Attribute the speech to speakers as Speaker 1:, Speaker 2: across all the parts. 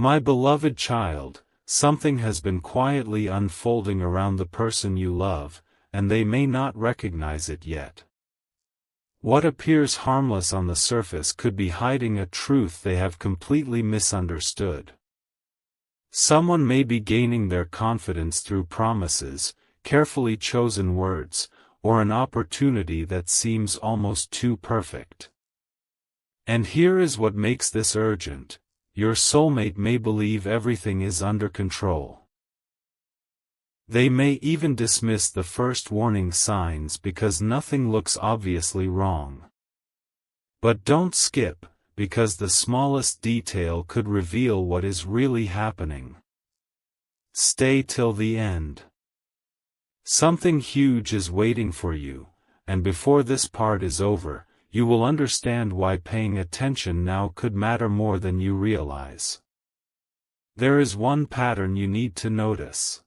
Speaker 1: My beloved child, something has been quietly unfolding around the person you love, and they may not recognize it yet. What appears harmless on the surface could be hiding a truth they have completely misunderstood. Someone may be gaining their confidence through promises, carefully chosen words, or an opportunity that seems almost too perfect. And here is what makes this urgent: your soulmate may believe everything is under control. They may even dismiss the first warning signs because nothing looks obviously wrong. But don't skip, because the smallest detail could reveal what is really happening. Stay till the end. Something huge is waiting for you, and before this part is over, you will understand why paying attention now could matter more than you realize. There is one pattern you need to notice.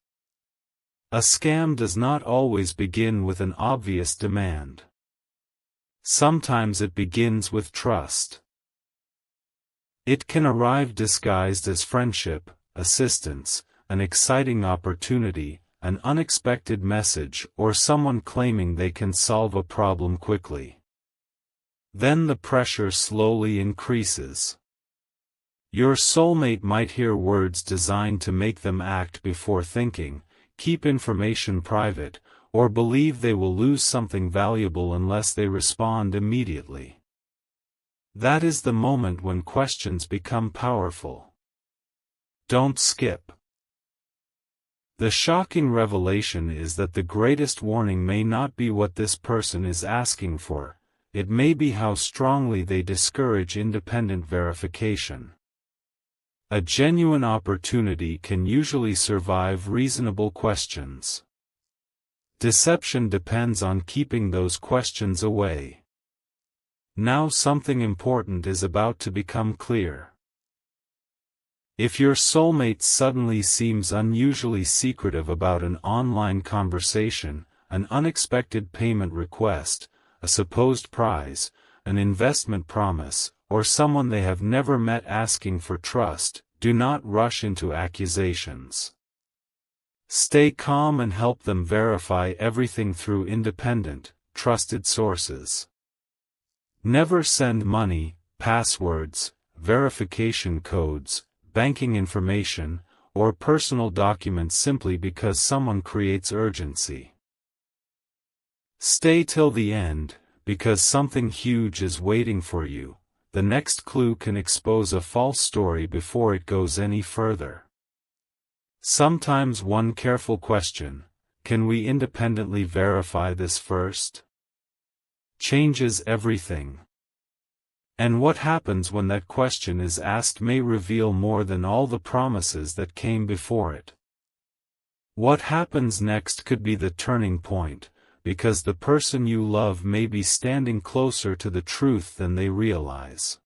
Speaker 1: A scam does not always begin with an obvious demand. Sometimes it begins with trust. It can arrive disguised as friendship, assistance, an exciting opportunity, an unexpected message, or someone claiming they can solve a problem quickly. Then the pressure slowly increases. Your soulmate might hear words designed to make them act before thinking, keep information private, or believe they will lose something valuable unless they respond immediately. That is the moment when questions become powerful. Don't skip. The shocking revelation is that the greatest warning may not be what this person is asking for. It may be how strongly they discourage independent verification. A genuine opportunity can usually survive reasonable questions. Deception depends on keeping those questions away. Now something important is about to become clear. If your soulmate suddenly seems unusually secretive about an online conversation, an unexpected payment request, a supposed prize, an investment promise, or someone they have never met asking for trust, do not rush into accusations. Stay calm and help them verify everything through independent, trusted sources. Never send money, passwords, verification codes, banking information, or personal documents simply because someone creates urgency. Stay till the end, because something huge is waiting for you. The next clue can expose a false story before it goes any further. Sometimes one careful question, "Can we independently verify this first?" changes everything. And what happens when that question is asked may reveal more than all the promises that came before it. What happens next could be the turning point, because the person you love may be standing closer to the truth than they realize.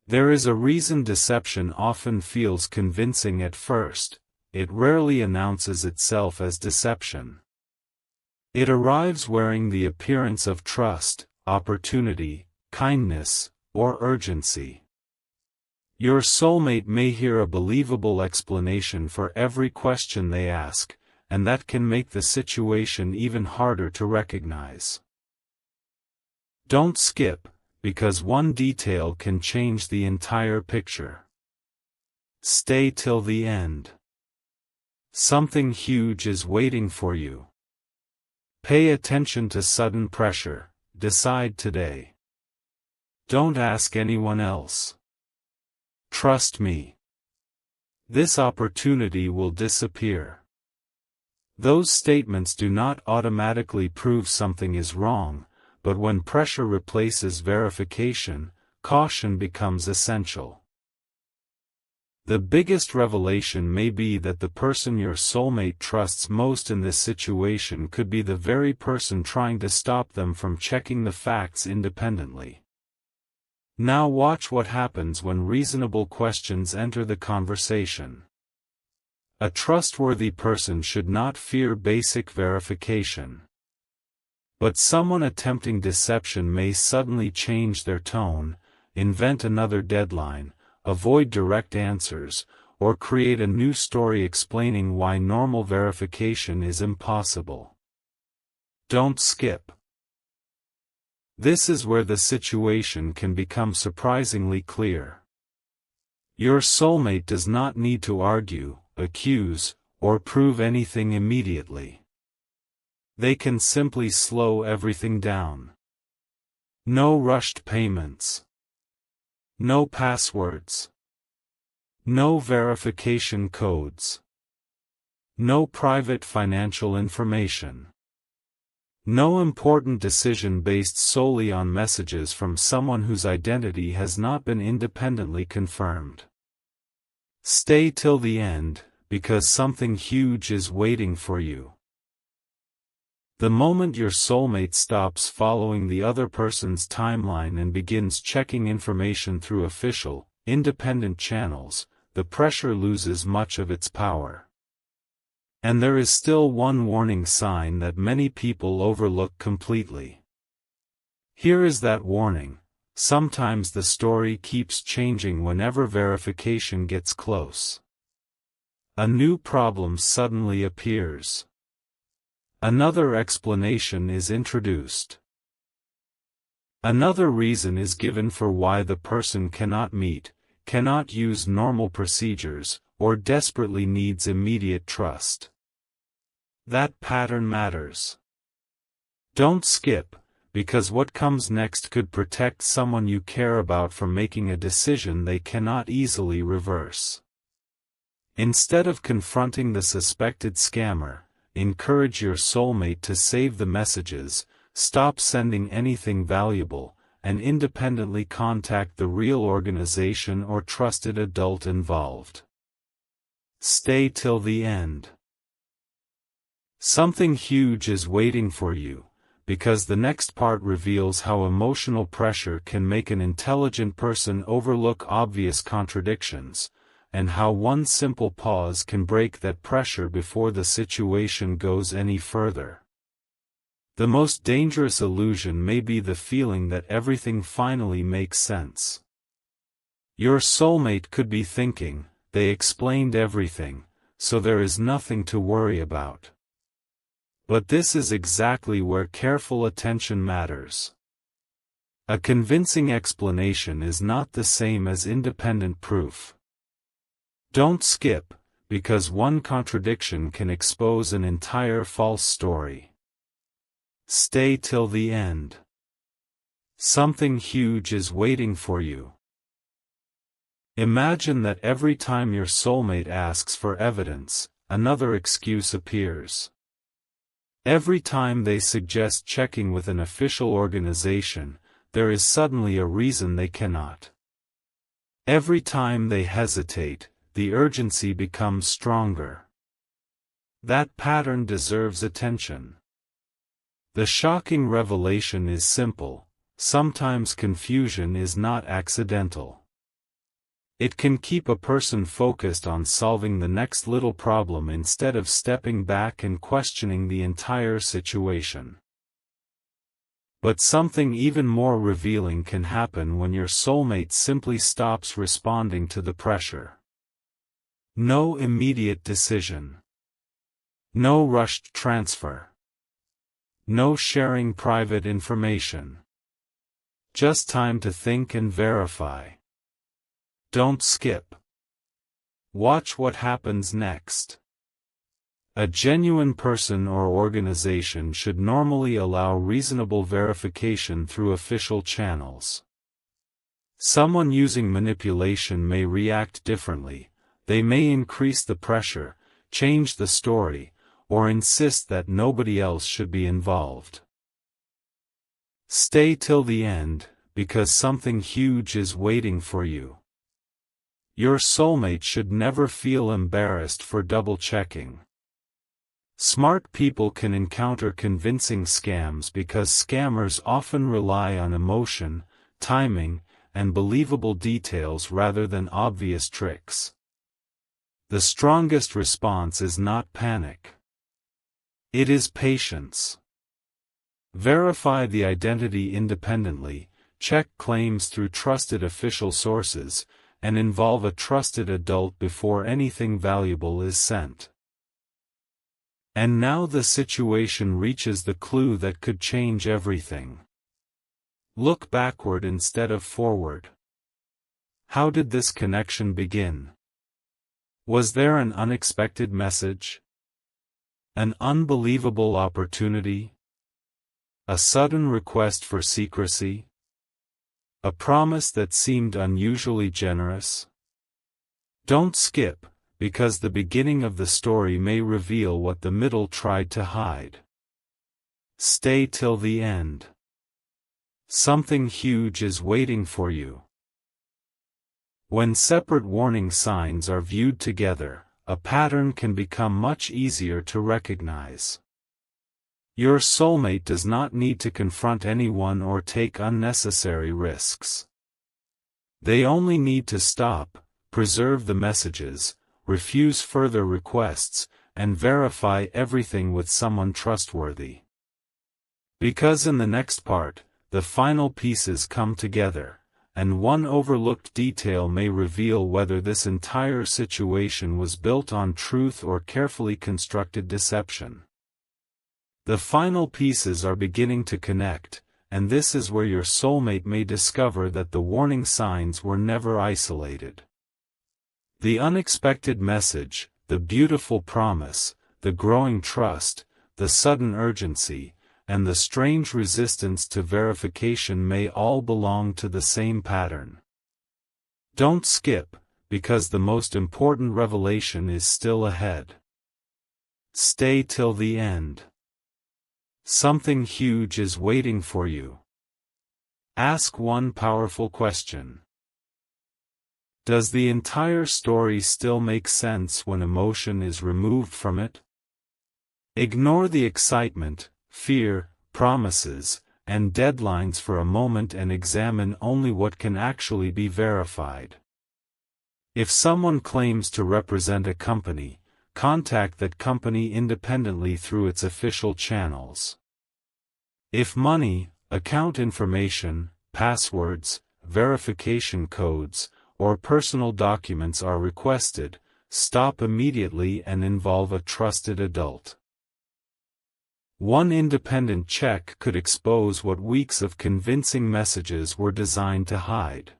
Speaker 1: There is a reason deception often feels convincing at first. It rarely announces itself as deception. It arrives wearing the appearance of trust, opportunity, kindness, or urgency. Your soulmate may hear a believable explanation for every question they ask, and that can make the situation even harder to recognize. Don't skip, because one detail can change the entire picture. Stay till the end. Something huge is waiting for you. Pay attention to sudden pressure. Decide today. Don't ask anyone else. Trust me. This opportunity will disappear. Those statements do not automatically prove something is wrong, but when pressure replaces verification, caution becomes essential. The biggest revelation may be that the person your soulmate trusts most in this situation could be the very person trying to stop them from checking the facts independently. Now watch what happens when reasonable questions enter the conversation. A trustworthy person should not fear basic verification. But someone attempting deception may suddenly change their tone, invent another deadline, avoid direct answers, or create a new story explaining why normal verification is impossible. Don't skip. This is where the situation can become surprisingly clear. Your soulmate does not need to argue, accuse, or prove anything immediately. They can simply slow everything down. No rushed payments. No passwords. No verification codes. No private financial information. No important decision based solely on messages from someone whose identity has not been independently confirmed. Stay till the end, because something huge is waiting for you. The moment your soulmate stops following the other person's timeline and begins checking information through official, independent channels, the pressure loses much of its power. And there is still one warning sign that many people overlook completely. Here is that warning: sometimes the story keeps changing whenever verification gets close. A new problem suddenly appears. Another explanation is introduced. Another reason is given for why the person cannot meet, cannot use normal procedures, or desperately needs immediate trust. That pattern matters. Don't skip, because what comes next could protect someone you care about from making a decision they cannot easily reverse. Instead of confronting the suspected scammer, encourage your soulmate to save the messages, stop sending anything valuable, and independently contact the real organization or trusted adult involved. Stay till the end. Something huge is waiting for you, because the next part reveals how emotional pressure can make an intelligent person overlook obvious contradictions, and how one simple pause can break that pressure before the situation goes any further. The most dangerous illusion may be the feeling that everything finally makes sense. Your soulmate could be thinking, "They explained everything, so there is nothing to worry about." But this is exactly where careful attention matters. A convincing explanation is not the same as independent proof. Don't skip, because one contradiction can expose an entire false story. Stay till the end. Something huge is waiting for you. Imagine that every time your soulmate asks for evidence, another excuse appears. Every time they suggest checking with an official organization, there is suddenly a reason they cannot. Every time they hesitate, the urgency becomes stronger. That pattern deserves attention. The shocking revelation is simple: sometimes confusion is not accidental. It can keep a person focused on solving the next little problem instead of stepping back and questioning the entire situation. But something even more revealing can happen when your soulmate simply stops responding to the pressure. No immediate decision. No rushed transfer. No sharing private information. Just time to think and verify. Don't skip. Watch what happens next. A genuine person or organization should normally allow reasonable verification through official channels. Someone using manipulation may react differently. They may increase the pressure, change the story, or insist that nobody else should be involved. Stay till the end, because something huge is waiting for you. Your soulmate should never feel embarrassed for double-checking. Smart people can encounter convincing scams because scammers often rely on emotion, timing, and believable details rather than obvious tricks. The strongest response is not panic. It is patience. Verify the identity independently, check claims through trusted official sources, and involve a trusted adult before anything valuable is sent. And now the situation reaches the clue that could change everything. Look backward instead of forward. How did this connection begin? Was there an unexpected message? An unbelievable opportunity? A sudden request for secrecy? A promise that seemed unusually generous? Don't skip, because the beginning of the story may reveal what the middle tried to hide. Stay till the end. Something huge is waiting for you. When separate warning signs are viewed together, a pattern can become much easier to recognize. Your soulmate does not need to confront anyone or take unnecessary risks. They only need to stop, preserve the messages, refuse further requests, and verify everything with someone trustworthy. Because in the next part, the final pieces come together, and one overlooked detail may reveal whether this entire situation was built on truth or carefully constructed deception. The final pieces are beginning to connect, and this is where your soulmate may discover that the warning signs were never isolated. The unexpected message, the beautiful promise, the growing trust, the sudden urgency, and the strange resistance to verification may all belong to the same pattern. Don't skip, because the most important revelation is still ahead. Stay till the end. Something huge is waiting for you. Ask one powerful question. Does the entire story still make sense when emotion is removed from it? Ignore the excitement, fear, promises, and deadlines for a moment and examine only what can actually be verified. If someone claims to represent a company, contact that company independently through its official channels. If money, account information, passwords, verification codes, or personal documents are requested, stop immediately and involve a trusted adult. One independent check could expose what weeks of convincing messages were designed to hide.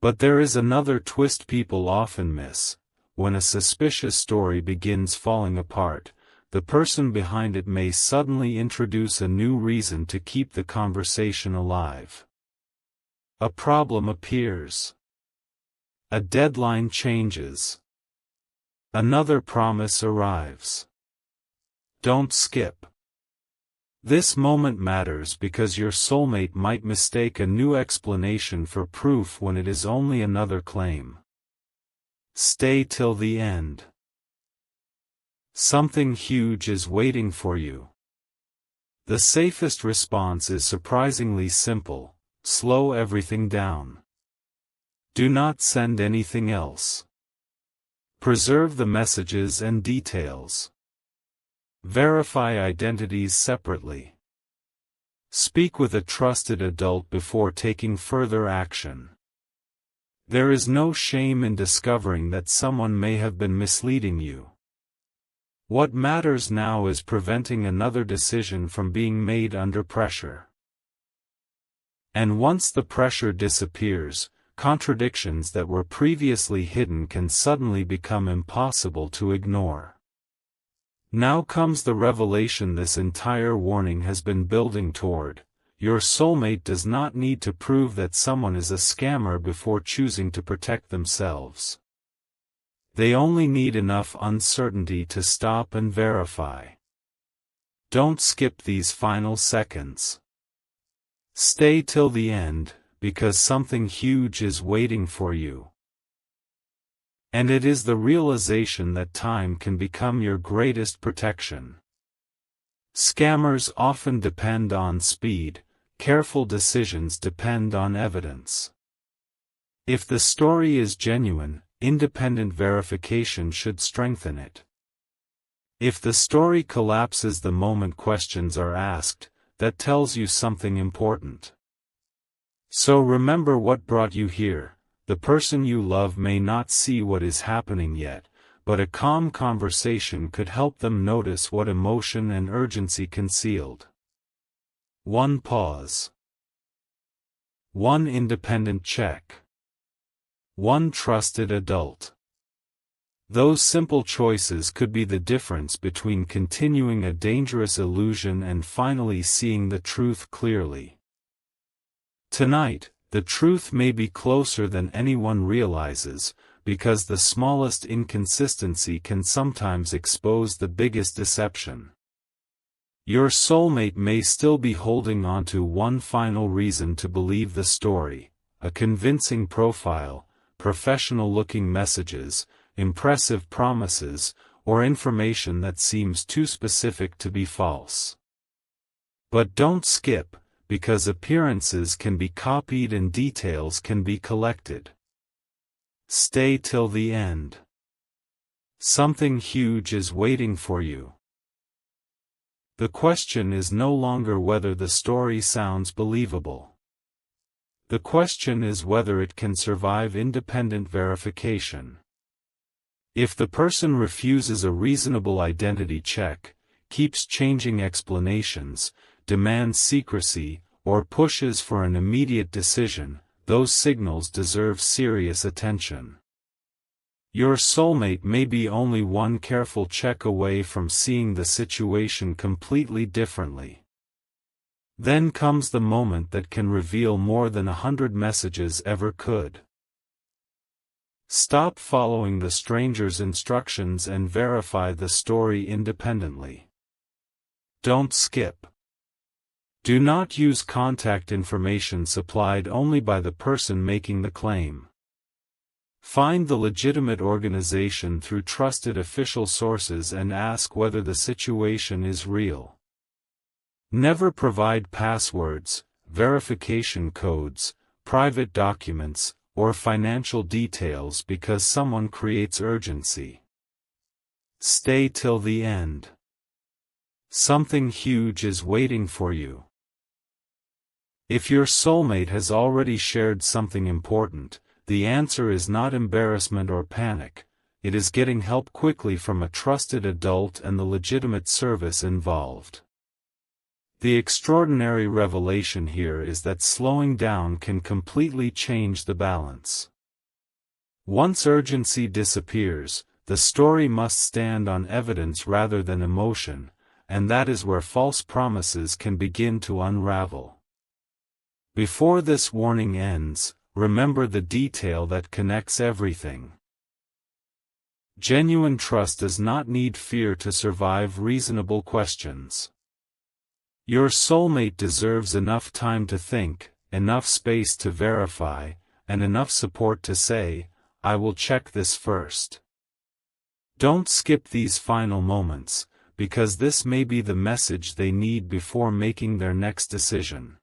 Speaker 1: But there is another twist people often miss. When a suspicious story begins falling apart, the person behind it may suddenly introduce a new reason to keep the conversation alive. A problem appears. A deadline changes. Another promise arrives. Don't skip. This moment matters because your soulmate might mistake a new explanation for proof when it is only another claim. Stay till the end. Something huge is waiting for you. The safest response is surprisingly simple: slow everything down. Do not send anything else. Preserve the messages and details. Verify identities separately. Speak with a trusted adult before taking further action. There is no shame in discovering that someone may have been misleading you. What matters now is preventing another decision from being made under pressure. And once the pressure disappears, contradictions that were previously hidden can suddenly become impossible to ignore. Now comes the revelation this entire warning has been building toward. Your soulmate does not need to prove that someone is a scammer before choosing to protect themselves. They only need enough uncertainty to stop and verify. Don't skip these final seconds. Stay till the end, because something huge is waiting for you. And it is the realization that time can become your greatest protection. Scammers often depend on speed, careful decisions depend on evidence. If the story is genuine, independent verification should strengthen it. If the story collapses the moment questions are asked, that tells you something important. So remember what brought you here. The person you love may not see what is happening yet, but a calm conversation could help them notice what emotion and urgency concealed. 1 pause. 1 independent check. 1 trusted adult. Those simple choices could be the difference between continuing a dangerous illusion and finally seeing the truth clearly. Tonight, the truth may be closer than anyone realizes, because the smallest inconsistency can sometimes expose the biggest deception. Your soulmate may still be holding on to one final reason to believe the story: a convincing profile, professional-looking messages, impressive promises, or information that seems too specific to be false. But don't skip, because appearances can be copied and details can be collected. Stay till the end. Something huge is waiting for you. The question is no longer whether the story sounds believable. The question is whether it can survive independent verification. If the person refuses a reasonable identity check, keeps changing explanations, demands secrecy, or pushes for an immediate decision, those signals deserve serious attention. Your soulmate may be only one careful check away from seeing the situation completely differently. Then comes the moment that can reveal more than 100 messages ever could. Stop following the stranger's instructions and verify the story independently. Don't skip. Do not use contact information supplied only by the person making the claim. Find the legitimate organization through trusted official sources and ask whether the situation is real. Never provide passwords, verification codes, private documents, or financial details because someone creates urgency. Stay till the end. Something huge is waiting for you. If your soulmate has already shared something important, the answer is not embarrassment or panic, it is getting help quickly from a trusted adult and the legitimate service involved. The extraordinary revelation here is that slowing down can completely change the balance. Once urgency disappears, the story must stand on evidence rather than emotion, and that is where false promises can begin to unravel. Before this warning ends, remember the detail that connects everything. Genuine trust does not need fear to survive reasonable questions. Your soulmate deserves enough time to think, enough space to verify, and enough support to say, "I will check this first." Don't skip these final moments, because this may be the message they need before making their next decision.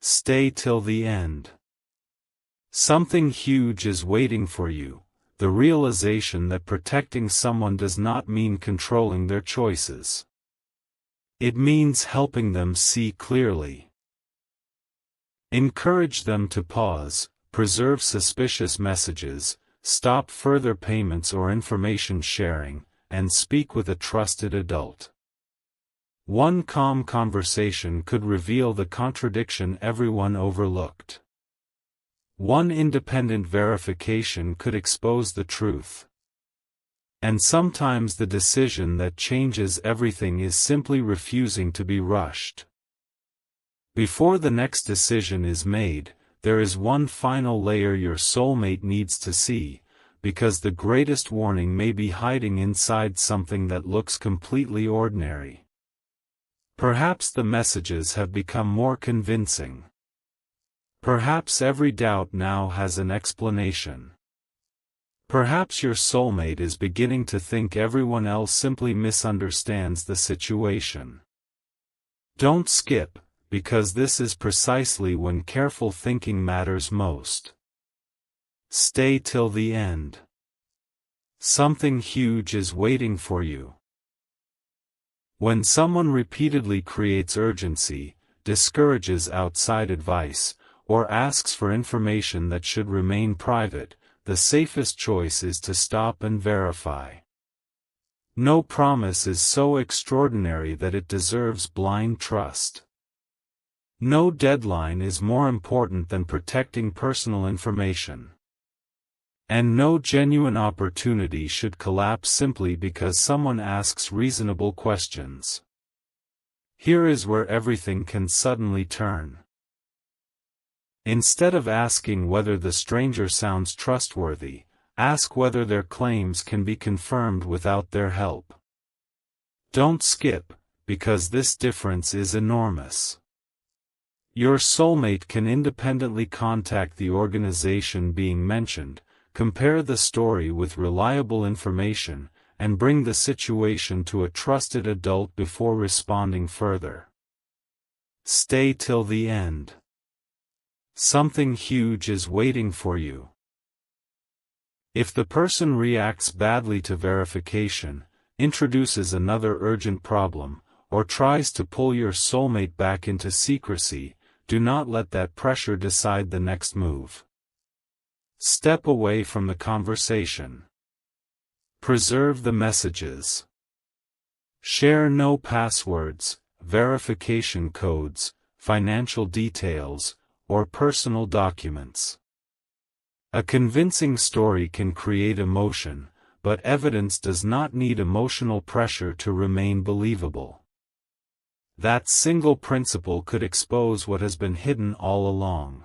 Speaker 1: Stay till the end. Something huge is waiting for you, the realization that protecting someone does not mean controlling their choices. It means helping them see clearly. Encourage them to pause, preserve suspicious messages, stop further payments or information sharing, and speak with a trusted adult. One calm conversation could reveal the contradiction everyone overlooked. One independent verification could expose the truth. And sometimes the decision that changes everything is simply refusing to be rushed. Before the next decision is made, there is one final layer your soulmate needs to see, because the greatest warning may be hiding inside something that looks completely ordinary. Perhaps the messages have become more convincing. Perhaps every doubt now has an explanation. Perhaps your soulmate is beginning to think everyone else simply misunderstands the situation. Don't skip, because this is precisely when careful thinking matters most. Stay till the end. Something huge is waiting for you. When someone repeatedly creates urgency, discourages outside advice, or asks for information that should remain private, the safest choice is to stop and verify. No promise is so extraordinary that it deserves blind trust. No deadline is more important than protecting personal information. And no genuine opportunity should collapse simply because someone asks reasonable questions. Here is where everything can suddenly turn. Instead of asking whether the stranger sounds trustworthy, ask whether their claims can be confirmed without their help. Don't skip, because this difference is enormous. Your soulmate can independently contact the organization being mentioned, compare the story with reliable information, and bring the situation to a trusted adult before responding further. Stay till the end. Something huge is waiting for you. If the person reacts badly to verification, introduces another urgent problem, or tries to pull your soulmate back into secrecy, do not let that pressure decide the next move. Step away from the conversation. Preserve the messages. Share no passwords, verification codes, financial details, or personal documents. A convincing story can create emotion, but evidence does not need emotional pressure to remain believable. That single principle could expose what has been hidden all along.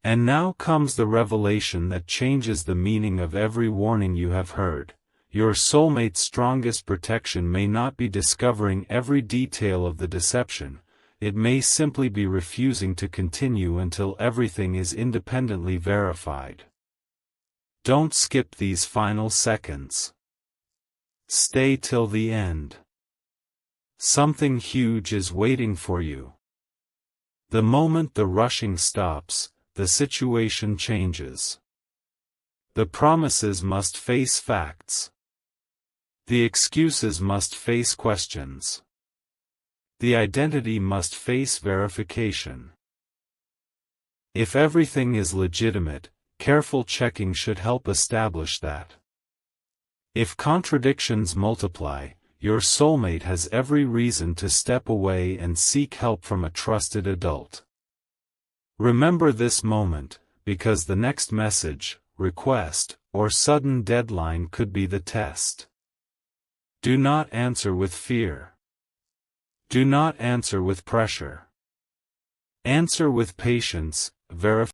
Speaker 1: And now comes the revelation that changes the meaning of every warning you have heard. Your soulmate's strongest protection may not be discovering every detail of the deception, it may simply be refusing to continue until everything is independently verified. Don't skip these final seconds. Stay till the end. Something huge is waiting for you. The moment the rushing stops, the situation changes. The promises must face facts. The excuses must face questions. The identity must face verification. If everything is legitimate, careful checking should help establish that. If contradictions multiply, your soulmate has every reason to step away and seek help from a trusted adult. Remember this moment, because the next message, request, or sudden deadline could be the test. Do not answer with fear. Do not answer with pressure. Answer with patience, verify.